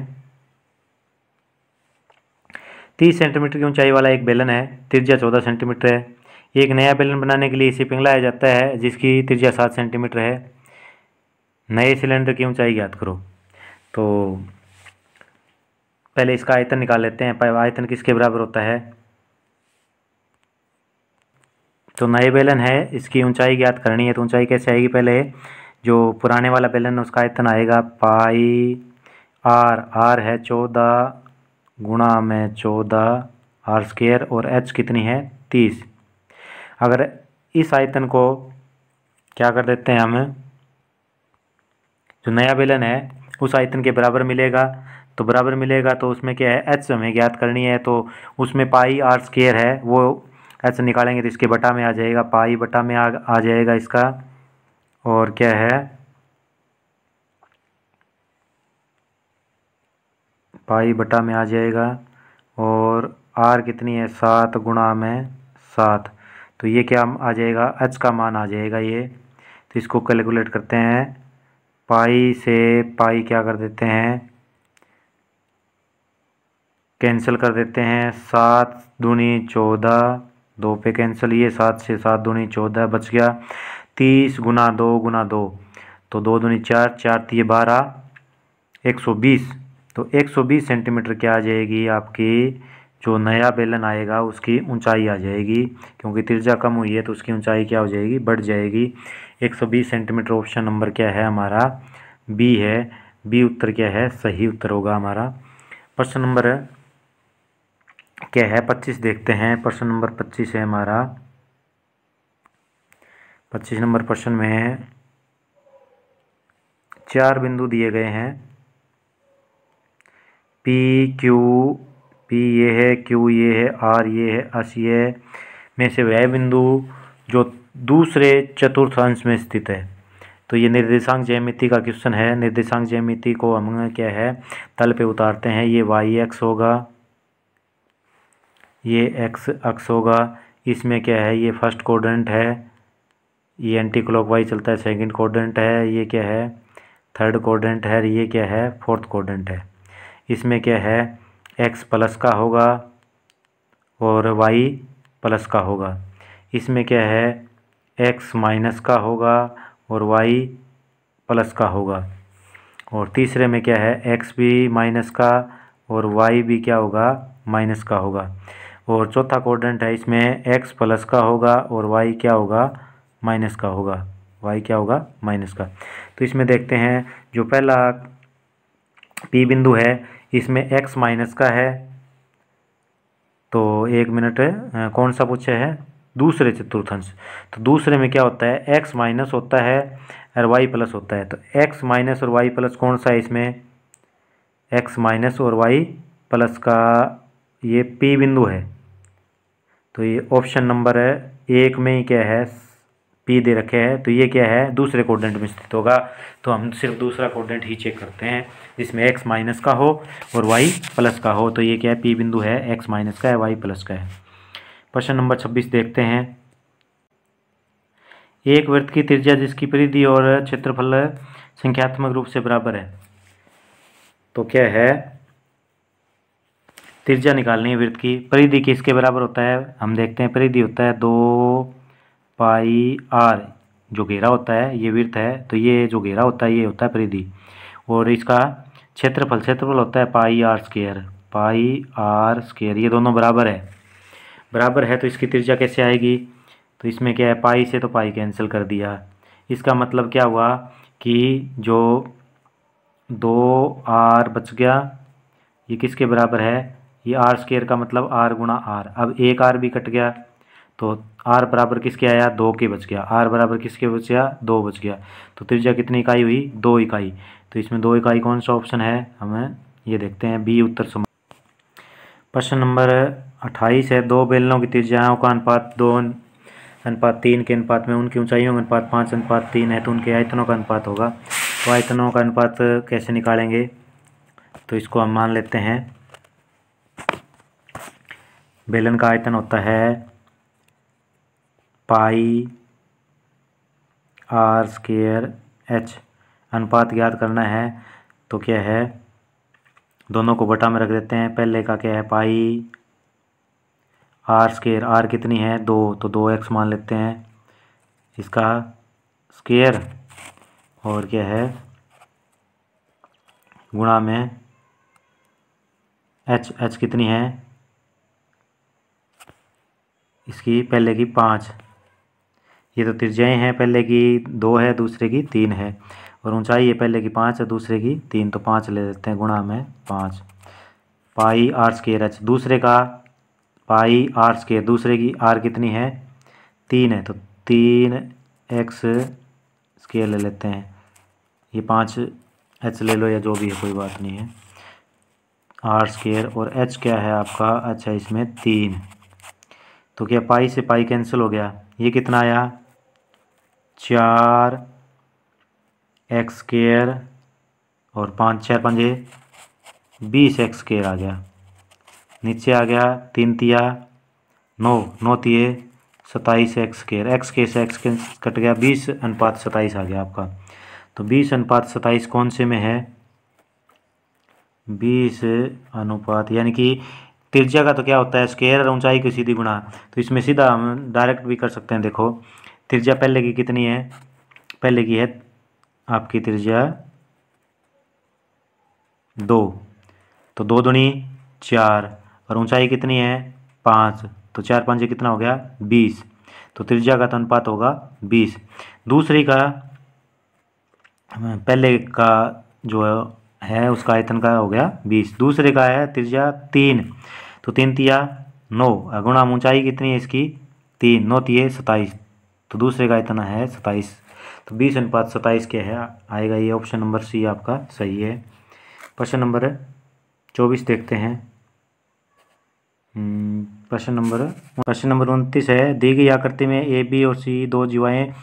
30 सेंटीमीटर की ऊंचाई वाला एक बेलन है, त्रिज्या 14 सेंटीमीटर है। एक नया बेलन बनाने के लिए इसे पिघलाया जाता है जिसकी त्रिज्या 7 सेंटीमीटर है। नए सिलेंडर की ऊंचाई ज्ञात करो। तो पहले इसका आयतन निकाल लेते हैं। आयतन किसके बराबर होता है, तो नए बेलन है, इसकी ऊंचाई ज्ञात करनी है। तो ऊंचाई कैसे आएगी, पहले जो पुराने वाला बेलन है उसका आयतन आएगा पाई आर है 14 गुणा में 14 आर स्क्वायर, और एच कितनी है 30। अगर इस आयतन को क्या कर देते हैं हम, जो नया बेलन है उस आयतन के बराबर मिलेगा, तो बराबर मिलेगा तो उसमें क्या है एच हमें ज्ञात करनी है। तो उसमें पाई आर स्क्वायर है, वो एच निकालेंगे तो इसके बटा में आ जाएगा, पाई बटा में आ जाएगा इसका। और क्या है, पाई बटा में आ जाएगा, और आर कितनी है 7 गुणा में 7। तो ये क्या आ जाएगा, एच का मान आ जाएगा ये। तो इसको कैलकुलेट करते हैं, पाई से पाई क्या कर देते हैं कैंसिल कर देते हैं, 7 दूनी 14, 2 पे कैंसिल, ये 7 से 7 दूनी 14 बच गया। 30 गुना 2, तो 2 दूनी 4, 4 तिये 12, 120। तो 120 सेंटीमीटर क्या आ जाएगी आपकी, जो नया बेलन आएगा उसकी ऊंचाई आ जाएगी, क्योंकि त्रिज्या कम हुई है तो उसकी ऊंचाई क्या हो जाएगी, बढ़ जाएगी। 120 सेंटीमीटर ऑप्शन नंबर क्या है हमारा, बी है। बी उत्तर क्या है, सही उत्तर होगा हमारा। प्रश्न नंबर क्या है 25 देखते हैं। प्रश्न नंबर 25 है हमारा। 25 नंबर प्रश्न में 4 बिंदु दिए गए हैं, पी क्यू, पी ये है, क्यू ये है, आर ये है, एस ये है, में से वह बिंदु जो दूसरे चतुर्थांश में स्थित है। तो ये निर्देशांक ज्यामिति का क्वेश्चन है। निर्देशांक ज्यामिति को हम क्या है तल पे उतारते हैं। ये वाई एक्स होगा, ये एक्स अक्ष होगा। इसमें क्या है, ये फर्स्ट क्वाड्रेंट है, ये एंटी क्लॉकवाइज चलता है, सेकंड क्वाड्रेंट है, ये क्या है थर्ड क्वाड्रेंट है, ये क्या है फोर्थ क्वाड्रेंट है। इसमें क्या है एक्स प्लस का होगा और वाई प्लस का होगा। इसमें क्या है एक्स माइनस का होगा और वाई प्लस का होगा। और तीसरे में क्या है एक्स भी माइनस का और वाई भी क्या होगा माइनस का होगा। और चौथा क्वाड्रेंट है, इसमें एक्स प्लस का होगा और वाई क्या होगा माइनस का होगा, वाई क्या होगा माइनस का। तो इसमें देखते हैं जो पहला पी बिंदु है इसमें एक्स माइनस का है। तो एक मिनट कौन सा पूछा है, दूसरे चतुर्थांश। तो दूसरे में क्या होता है एक्स माइनस होता है और वाई प्लस होता है। तो एक्स माइनस और वाई प्लस कौन सा है इसमें, एक्स माइनस और वाई प्लस का ये पी बिंदु है। तो ये ऑप्शन नंबर 1 में ही क्या है पी दे रखे हैं। तो ये क्या है दूसरे क्वाड्रेंट में स्थित होगा। तो हम सिर्फ दूसरा क्वाड्रेंट ही चेक करते हैं जिसमें एक्स माइनस का हो और वाई प्लस का हो। तो ये क्या है पी बिंदु है, एक्स माइनस का है, वाई प्लस का है। प्रश्न नंबर 26 देखते हैं। एक वृत्त की त्रिज्या जिसकी परिधि और क्षेत्रफल संख्यात्मक रूप से बराबर है। तो क्या है त्रिज्या निकालनी है वृत्त की, परिधि किसके बराबर होता है हम देखते हैं। परिधि होता है 2 पाई आर, जो घेरा होता है ये वृत्त है, तो ये जो घेरा होता है ये होता है परिधि। और इसका क्षेत्रफल होता है pi R square, pi R square, ये दोनों बराबर है। बराबर है तो इसकी त्रिज्या कैसे आएगी, तो इसमें क्या है पाई से तो पाई कैंसिल कर दिया। इसका मतलब क्या हुआ कि जो 2 आर बच गया, ये किसके बराबर है, ये आर स्क्वायर का मतलब आर गुणा आर। अब एक आर भी कट गया तो आर बराबर किसके आया, 2 के बच गया। आर बराबर किसके बच गया, 2 बच गया। तो त्रिज्या कितनी इकाई हुई, 2 इकाई। तो इसमें 2 इकाई कौन सा ऑप्शन है, हमें ये देखते हैं बी उत्तर समान। प्रश्न नंबर 28 है, दो बेलनों की त्रिज्याओं का अनुपात 2:3 के अनुपात में उनकी ऊंचाइयों का अनुपात 5:3 है, तो उनके आयतनों का अनुपात होगा। तो आयतनों का अनुपात कैसे निकालेंगे, तो इसको हम मान लेते हैं बेलन का आयतन होता है पाई आर स्क्वायर एच। अनुपात ज्ञात करना है तो क्या है, दोनों को बटा में रख देते हैं। पहले का क्या है, पाई आर स्क्वायर, आर कितनी है 2, तो 2x मान लेते हैं इसका स्क्वायर, और क्या है गुणा में एच कितनी है इसकी, पहले की 5। ये तो त्रिज्याएं हैं, पहले की 2 है, दूसरे की 3 है, और ऊंचाई है पहले की 5 है, दूसरे की 3, तो 5 ले लेते हैं गुणा में 5। पाई आर स्क्वायर एच, दूसरे का पाई आर स्क्वायर, दूसरे की आर कितनी है 3 है, तो 3x स्क्वायर ले लेते हैं। ये 5h ले लो या जो भी है, कोई बात नहीं है। आर स्क्वायर और h क्या है आपका, अच्छा इसमें 3, तो क्या पाई से पाई कैंसिल हो गया। ये कितना आया 4x स्क्वायर और 5 4 5 20x स्क्वायर आ गया। नीचे आ गया 3 तिया 9, 9 तिये 27x स्क्वायर, x के से x कट गया, 20:27 आ गया आपका। तो 20:27 कौन से में है, 20 अनुपात, यानी कि त्रिज्या का तो क्या होता है स्क्वायर और ऊंचाई की सीधी गुणा, तो इसमें सीधा हम डायरेक्ट भी कर सकते हैं। देखो त्रिज्या पहले की कितनी है, पहले की है आपकी त्रिज्या 2, तो 2 दूनी 4, और ऊंचाई कितनी है 5, तो 4 5 कितना हो गया 20, तो त्रिज्या का तो अनुपात होगा 20। दूसरी का पहले का जो है उसका आयतन का हो गया 20, दूसरे का है त्रिज्या 3, तो 3 तिया 9, गुणा ऊंचाई कितनी है इसकी 3, 9 तिये 27, तो दूसरे का आयतन है 27। तो 20:27 क्या है आएगा, ये ऑप्शन नंबर सी आपका सही है। प्रश्न नंबर 24 देखते हैं। प्रश्न नंबर 29 है, दी गई आकृति में ए बी और सी दो जीवाएँ,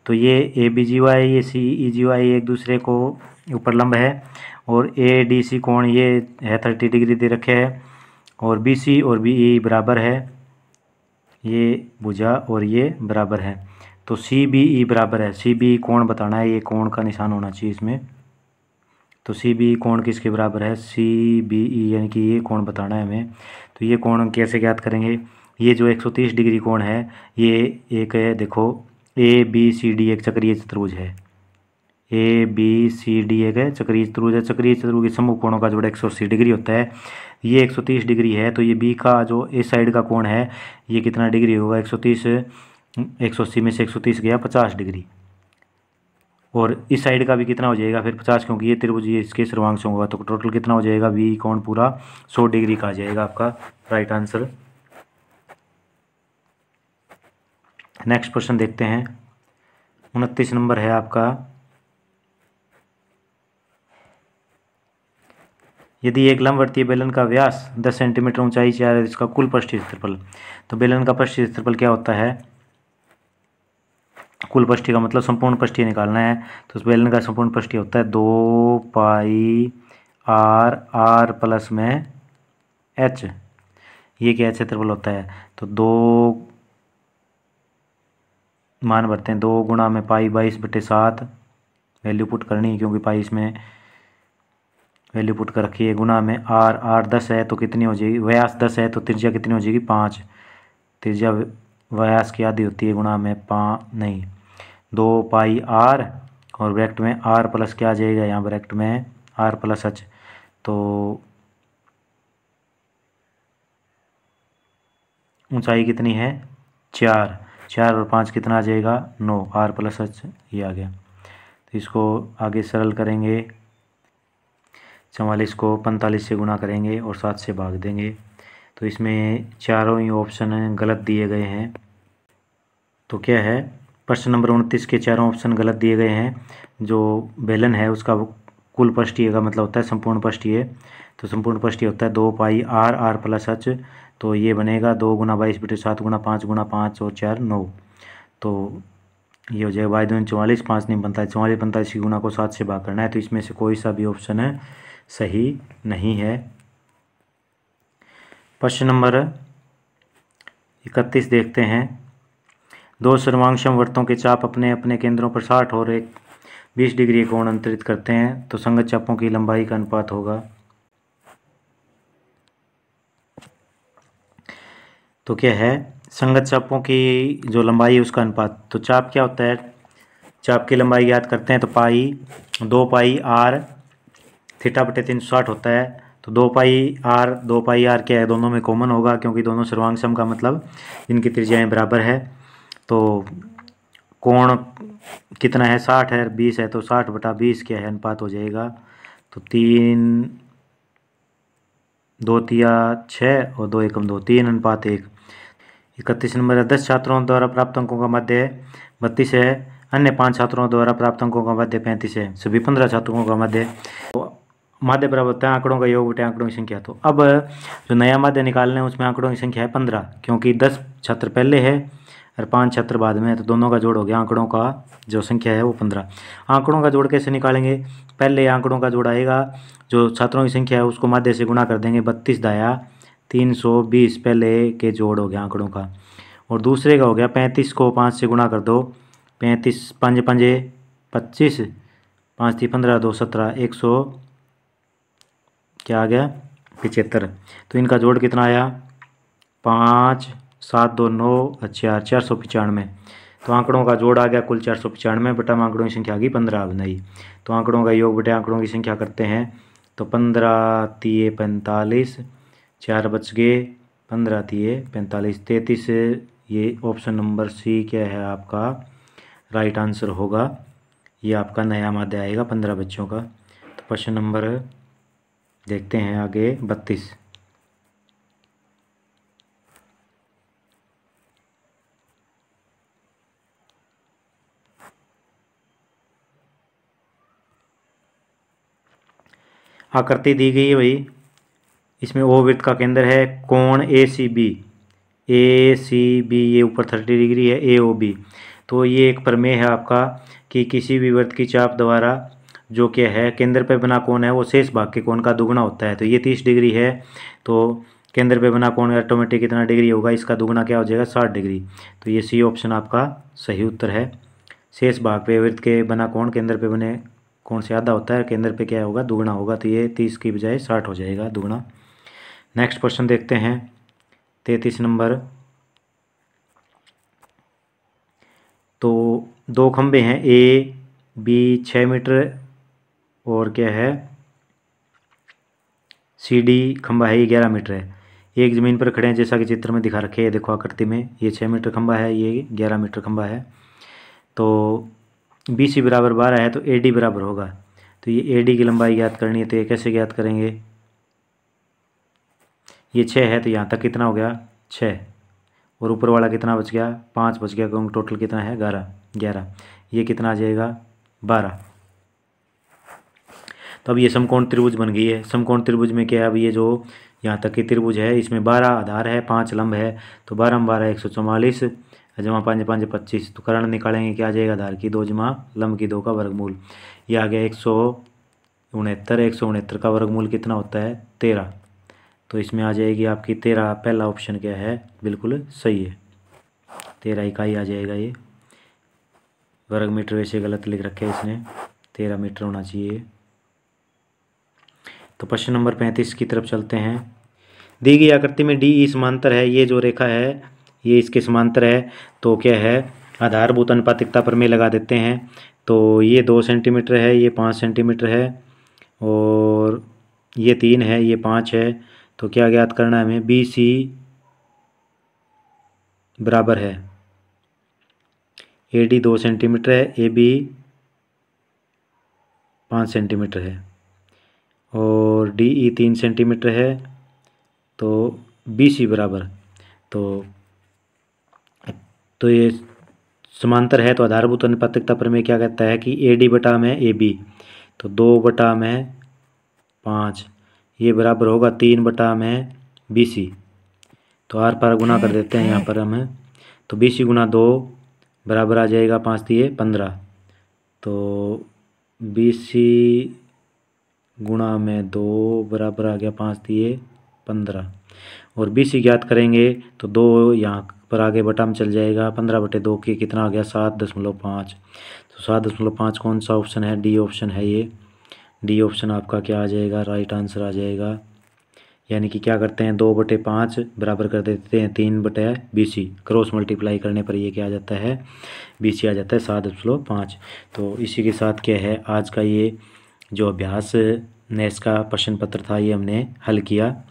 तो ये ए बी जीवाएँ, ये सी ई जीवाएँ एक दूसरे को ऊपर लंब है, और ए डी सी कोण ये है 30 डिग्री दे रखे है, और बी सी और बी ई बराबर है, ये भुजा और ये बराबर है। तो सी बी ई बराबर है, सी बी कोण बताना है, ये कोण का निशान होना चाहिए इसमें। तो सी बी कोण किसके बराबर है, सी बी ई, यानी कि ये कोण बताना है हमें। तो ये कोण कैसे ज्ञात करेंगे, ये जो 130 डिग्री कोण है, ये एक है देखो ए बी सी डी एक चक्रीय चतुर्भुज है, ए बी सी डी एक है चक्रीय चतुर्भुज है। चक्रीय चतुर्भुज के समूह कोणों का जोड़ 180 डिग्री होता है, ये 130 डिग्री है, तो ये बी का जो इस साइड का कोण है ये कितना डिग्री होगा 130, 180 में से 130 गया 50 डिग्री, और इस साइड का भी कितना हो जाएगा फिर 50, क्योंकि ये त्रिभुज ये इसके सर्वांश होगा, तो टोटल कितना हो जाएगा बी कोण पूरा 100 डिग्री का आ जाएगा आपका राइट आंसर। नेक्स्ट क्वेश्चन देखते हैं, 29 नंबर है आपका, यदि एक लंबवर्तीय बेलन का व्यास 10 सेंटीमीटर ऊंचाई 4 है, इसका कुल पृष्ठीय क्षेत्रफल, तो बेलन का पृष्ठीय क्षेत्रफल क्या होता है, कुल पृष्ठीय का मतलब संपूर्ण पृष्ठीय निकालना है, तो उस बेलन का संपूर्ण पृष्ठीय होता है 2 पाई आर, आर प्लस में एच, ये क्या क्षेत्रफल होता है, तो 2 मान भरते हैं, 2 गुणा में पाई 22/7 वैल्यू पुट करनी है, क्योंकि पाई इसमें वैल्यू पुट कर रखी है, गुणा में आर, आर 10 है तो कितनी हो जाएगी, व्यास 10 है तो त्रिज्या कितनी हो जाएगी 5, त्रिज्या व्यास की आधी होती है, गुणा में 5 नहीं 2 पाई आर, और ब्रैकेट में आर प्लस क्या आ जाएगा यहाँ ब्रैकेट में आर प्लस एच, तो ऊंचाई कितनी है 4, 4 और 5 कितना आ जाएगा 9, आर प्लस एच ये आ गया। तो इसको आगे सरल करेंगे, 44 को 45 से गुणा करेंगे और 7 से भाग देंगे, तो इसमें चारों ही ऑप्शन गलत दिए गए हैं, तो क्या है, प्रश्न नंबर 29 के चारों ऑप्शन गलत दिए गए हैं। जो बेलन है उसका कुल पृष्ठीय का मतलब होता है संपूर्ण पृष्ठीय, तो संपूर्ण पृष्ठीय होता है 2 पाई आर, आर प्लस एच। तो ये बनेगा 2 गुना 22/7 गुना 5 गुना 5 और 4 9। तो ये हो जाएगा 22 44, 5 नहीं 45, 44 45 की गुना को 7 से भाग करना है। तो इसमें से कोई सा भी ऑप्शन है सही नहीं है। प्रश्न नंबर 31 देखते हैं। दो सर्वांगसम वृत्तों के चाप अपने अपने केंद्रों पर 60 और एक 20 डिग्री कोण अंतरित करते हैं, तो संगत चापों की लंबाई का अनुपात होगा। तो क्या है, संगत चापों की जो लंबाई है उसका अनुपात। तो चाप क्या होता है, चाप की लंबाई याद करते हैं तो पाई 2 पाई आर थीटा बटे 360 होता है। तो 2 पाई आर क्या है, दोनों में कॉमन होगा क्योंकि दोनों सर्वांगसम का मतलब इनकी त्रिज्याएं बराबर है। तो कोण कितना है, 60 है 20 है, तो 60/20 क्या है अनुपात हो जाएगा। तो 3 2 तिया 6 और 2 एकम 2 3:1। 31 नंबर है, 10 छात्रों द्वारा प्राप्त अंकों का मध्य 32 है, अन्य 5 छात्रों द्वारा प्राप्त अंकों का मध्य 35 है, सभी 15 छात्रों का मध्य। तो माध्य बराबर होता है आंकड़ों का योग बटे आंकड़ों की संख्या। तो अब जो नया माध्य निकालना है उसमें आंकड़ों की संख्या है 15, क्योंकि 10 छात्र पहले है और 5 छात्र बाद में है, तो दोनों का जोड़ हो गया आंकड़ों का जो संख्या है वो 15। आंकड़ों का जोड़ कैसे निकालेंगे, पहले आंकड़ों का जोड़ आएगा, जो छात्रों की संख्या है उसको माध्य से गुणा कर देंगे, 32 दाया 320 पहले के जोड़ हो गया आंकड़ों का। और दूसरे का हो गया 35 को 5 से गुणा कर दो, 35 5 5 25, 5 3 15 2 17 100 क्या आ गया 75। तो इनका जोड़ कितना आया 5 7 2 9 4 495। तो आंकड़ों का जोड़ आ गया कुल 495 बटा आंकड़ों की संख्या आ गई 15 बनाई। तो आंकड़ों का योग बटे आंकड़ों की संख्या करते हैं, तो 15 तिये 45, 4 बच गए, 15 तिये 45 33। ये ऑप्शन नंबर सी क्या है आपका राइट आंसर होगा। ये आपका नया माध्य आएगा 15 बच्चों का। तो प्रश्न नंबर देखते हैं आगे 32। आकृति दी गई है भाई, इसमें ओ वृत्त का केंद्र है, कोण ए सी बी ये ऊपर 30 डिग्री है, ए ओ बी। तो ये एक प्रमेय है आपका कि किसी भी वृत्त की चाप द्वारा जो क्या है केंद्र पे बना कोण है वो शेष भाग के कोण का दुगुना होता है। तो ये 30 डिग्री है, तो केंद्र पे बना कोण ऑटोमेटिक कितना डिग्री होगा, इसका दुगुना क्या हो जाएगा 60 डिग्री। तो ये सी ऑप्शन आपका सही उत्तर है। शेष भाग पे वृत्त के बना कोण केंद्र पे बने कोण से आधा होता है, केंद्र पे क्या होगा दुगुना होगा, तो ये 30 की बजाय 60 हो जाएगा दुगुना। नेक्स्ट क्वेश्चन देखते हैं 33 नंबर। तो दो खंबे हैं ए बी 6 मीटर और क्या है सी डी खंबा है ये 11 मीटर है, एक ज़मीन पर खड़े हैं जैसा कि चित्र में दिखा रखे हैं, देखो आकृति में ये 6 मीटर खंबा है, ये 11 मीटर खंबा है। तो बी सी बराबर 12 है, तो ए डी बराबर होगा। तो ये ए डी की लंबाई ज्ञात करनी है, तो ये कैसे ज्ञात करेंगे, ये 6 है तो यहाँ तक कितना हो गया 6, और ऊपर वाला कितना बच गया 5 बच गया, क्योंकि टोटल कितना है 11, ये कितना आ जाएगा 12। तो अब ये समकोण त्रिभुज बन गई है। समकोण त्रिभुज में क्या है, अब ये जो यहाँ तक की त्रिभुज है इसमें 12 आधार है 5 लंब है, तो 12 में 12 144 जमा 5 5 25। तो कर्ण निकालेंगे क्या आ जाएगा आधार की 2 जमा लंब की 2 का वर्गमूल, ये आ गया 169 का वर्गमूल कितना होता है 13। तो इसमें आ जाएगी आपकी 13, पहला ऑप्शन क्या है बिल्कुल सही है, 13 इकाई आ जाएगा। ये वर्ग मीटर वैसे गलत लिख रखे है इसने, 13 मीटर होना चाहिए। तो प्रश्न नंबर 35 की तरफ चलते हैं। दी गई आकृति में डी ई समांतर है, ये जो रेखा है ये इसके समांतर है, तो क्या है आधारभूत अनुपातिकता प्रमेय लगा देते हैं। तो ये 2 सेंटीमीटर है, ये 5 सेंटीमीटर है, और ये 3 है, ये 5 है। तो क्या ज्ञात करना है हमें, बी सी बराबर है ए डी 2 सेंटीमीटर है, ए बी 5 सेंटीमीटर है, और डी ई 3 सेंटीमीटर है, तो बी सी बराबर तो ये समांतर है तो आधारभूत अनुपातिकता प्रमेय क्या कहता है कि AD बटा में AB, तो 2/5 ये बराबर होगा 3/में BC। तो आर पार गुना कर देते हैं यहाँ पर हमें, तो BC गुना 2 बराबर आ जाएगा 5 दिए 15, तो BC गुणा में 2 बराबर आ गया 5 दिए 15, और BC ज्ञात करेंगे तो 2 यहाँ पर आगे बटा में चल जाएगा, 15/2 के कितना आ गया 7.5। तो 7.5 कौन सा ऑप्शन है? डी ऑप्शन है ये। डी ऑप्शन आपका क्या आ जाएगा? राइट आंसर आ जाएगा। यानी कि क्या करते हैं 2/5 बराबर कर देते हैं 3/BC, क्रॉस मल्टीप्लाई करने पर ये क्या आ जाता है? BC आ जाता है 7.5। तो इसी के साथ क्या है आज का ये जो अभ्यास नेस का प्रश्न पत्र था ये हमने हल किया।